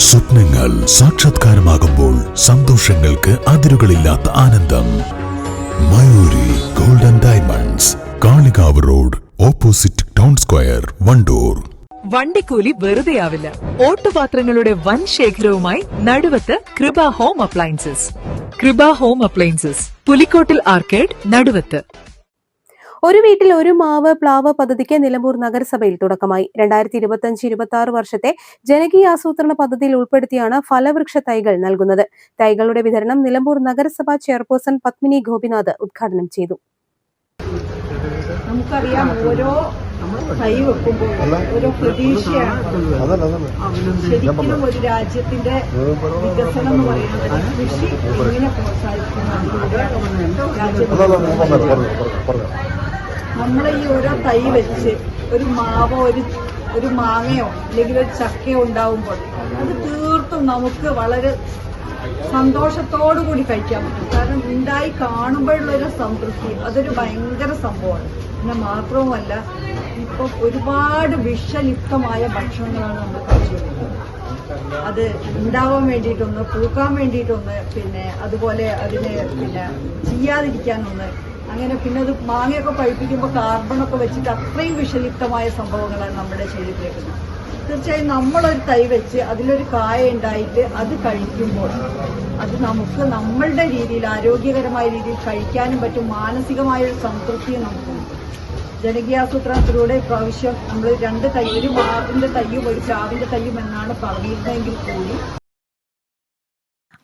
സ്വപ്നങ്ങൾ സാക്ഷാത്കാരമാകുമ്പോൾ സന്തോഷങ്ങൾക്ക് അതിരുകളില്ലാത്ത ആനന്ദം. Mayuri golden diamonds, Kalikavu road, opposite town square, Wandoor. വണ്ടിക്കൂലി വെറുതെയാവില്ല. ഓട്ടുപാത്രങ്ങളുടെ വൻ ശേഖരവുമായി Naduvath Krupa home appliances. Krupa home appliances, Pulikkottil arcade, Naduvath. ഒരു വീട്ടിൽ ഒരു മാവ് പ്ലാവ് പദ്ധതിക്ക് നിലമ്പൂർ നഗരസഭയിൽ തുടക്കമായി. 2025-26 വർഷത്തെ ജനകീയ ആസൂത്രണ പദ്ധതിയിൽ ഉൾപ്പെടുത്തിയാണ് ഫലവൃക്ഷ തൈകൾ നൽകുന്നത്. തൈകളുടെ വിതരണം നിലമ്പൂർ നഗരസഭാ ചെയർപേഴ്സൺ പത്മിനി ഗോപിനാഥ് ഉദ്ഘാടനം ചെയ്തു. നമുക്കറിയാം, ഓരോ തൈ വെക്കുമ്പോൾ ഓരോ പ്രതീക്ഷയാണ്. ശരിക്കും ഒരു രാജ്യത്തിന്റെ വികസനം എന്ന് പറയുന്നത് കൃഷി എങ്ങനെ പ്രോത്സാഹിപ്പിക്കുന്നതിലൂടെ നമ്മൾ ഈ ഓരോ തൈ വെച്ച് ഒരു മാവോ ഒരു മാങ്ങയോ അല്ലെങ്കിൽ ഒരു ചക്കയോ ഉണ്ടാവുമ്പോൾ അത് തീർത്തും നമുക്ക് വളരെ സന്തോഷത്തോടു കൂടി കഴിക്കാൻ പറ്റും. കാരണം ഉണ്ടായി കാണുമ്പോഴുള്ളൊരു സംതൃപ്തി അതൊരു ഭയങ്കര സംഭവമാണ്. പിന്നെ മാത്രവുമല്ല, ഇപ്പം ഒരുപാട് വിഷലിപ്തമായ ഭക്ഷണങ്ങളാണ് നമ്മൾ കഴിച്ചുകൊണ്ടിരിക്കുന്നത്. അത് ഉണ്ടാവാൻ വേണ്ടിയിട്ടൊന്ന്, പൂക്കാൻ വേണ്ടിയിട്ടൊന്ന്, പിന്നെ അതുപോലെ അതിനെ ചെയ്യാതിരിക്കാനൊന്ന്, അങ്ങനെ പിന്നെ അത് മാങ്ങയൊക്കെ പഴുപ്പിക്കുമ്പോൾ കാർബണൊക്കെ വെച്ചിട്ട് അത്രയും വിഷലിപ്തമായ സംഭവങ്ങളാണ് നമ്മുടെ ശരീരത്തിലേക്ക്. തീർച്ചയായും നമ്മളൊരു തൈ വെച്ച് അതിലൊരു കായ ഉണ്ടായിട്ട് അത് കഴിക്കുമ്പോൾ അത് നമുക്ക് നമ്മളുടെ രീതിയിൽ ആരോഗ്യകരമായ രീതിയിൽ കഴിക്കാനും പറ്റും. മാനസികമായൊരു സംതൃപ്തിയും നമുക്കുണ്ട്. ജനകീയാസൂത്രണത്തിലൂടെ ഇപ്രാവശ്യം നമ്മൾ 2 തൈ, ഒരു മാവിന്റെ തൈയും ഒരു പ്ലാവിന്റെ തൈയും എന്നാണ് പറഞ്ഞിരുന്നതെങ്കിൽ കൂടി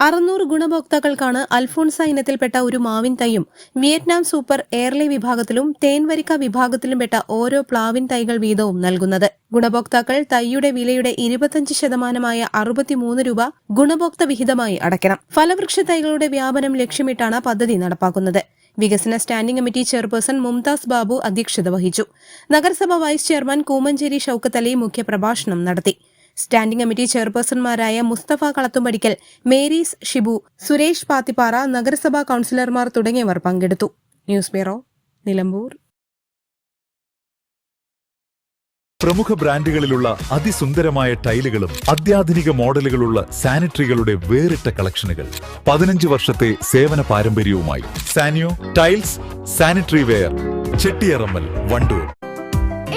600 ഗുണഭോക്താക്കൾക്കാണ് അൽഫോൺസ ഇനത്തിൽപ്പെട്ട ഒരു മാവിൻ തൈയും വിയറ്റ്നാം സൂപ്പർ എയർലി വിഭാഗത്തിലും തേൻവരിക്ക വിഭാഗത്തിലും പെട്ട ഓരോ പ്ലാവിൻ തൈകൾ വീതവും നൽകുന്നത്. ഗുണഭോക്താക്കൾ തൈയുടെ വിലയുടെ 25%-മായ 63 രൂപ ഗുണഭോക്ത വിഹിതമായി അടയ്ക്കണം. ഫലവൃക്ഷ തൈകളുടെ വ്യാപനം ലക്ഷ്യമിട്ടാണ് പദ്ധതി നടപ്പാക്കുന്നത്. വികസന standing committee chairperson Mumtaz Babu അധ്യക്ഷത വഹിച്ചു. നഗരസഭ വൈസ് ചെയർമാൻ കൂമഞ്ചേരി ഷൌക്കത്ത് അലി മുഖ്യപ്രഭാഷണം നടത്തി. സ്റ്റാൻഡിംഗ് കമ്മിറ്റി ചെയർപേഴ്സൺമാരായ മുസ്തഫ കളത്തുംപടിക്കൽ, മേരീസ് ഷിബു, സുരേഷ് പാത്തിപ്പാറ, നഗരസഭാ കൌൺസിലർമാർ തുടങ്ങിയവർ പങ്കെടുത്തു. News bureau, Nilambur. പ്രമുഖ ബ്രാൻഡുകളിലുള്ള അതിസുന്ദരമായ ടൈലുകളും അത്യാധുനിക മോഡലുകളുള്ള സാനിറ്ററികളുടെ വേറിട്ട കളക്ഷനുകൾ. 15 വർഷത്തെ സേവന പാരമ്പര്യവുമായി Saniyo tiles, sanitary ware, Chettiyarammal, Wandoor.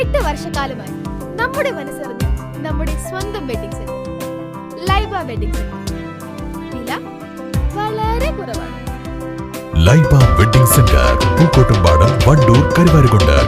8 വർഷക്കാലമായി നമ്മുടെ മനസ്സറിഞ്ഞ നമ്മുടെ സ്വന്തം wedding centre Laiba wedding centre. വില വളരെ കുറവാണ്. Laiba wedding centre, Pookkottumpadam, Wandoor, Karuvarakundu.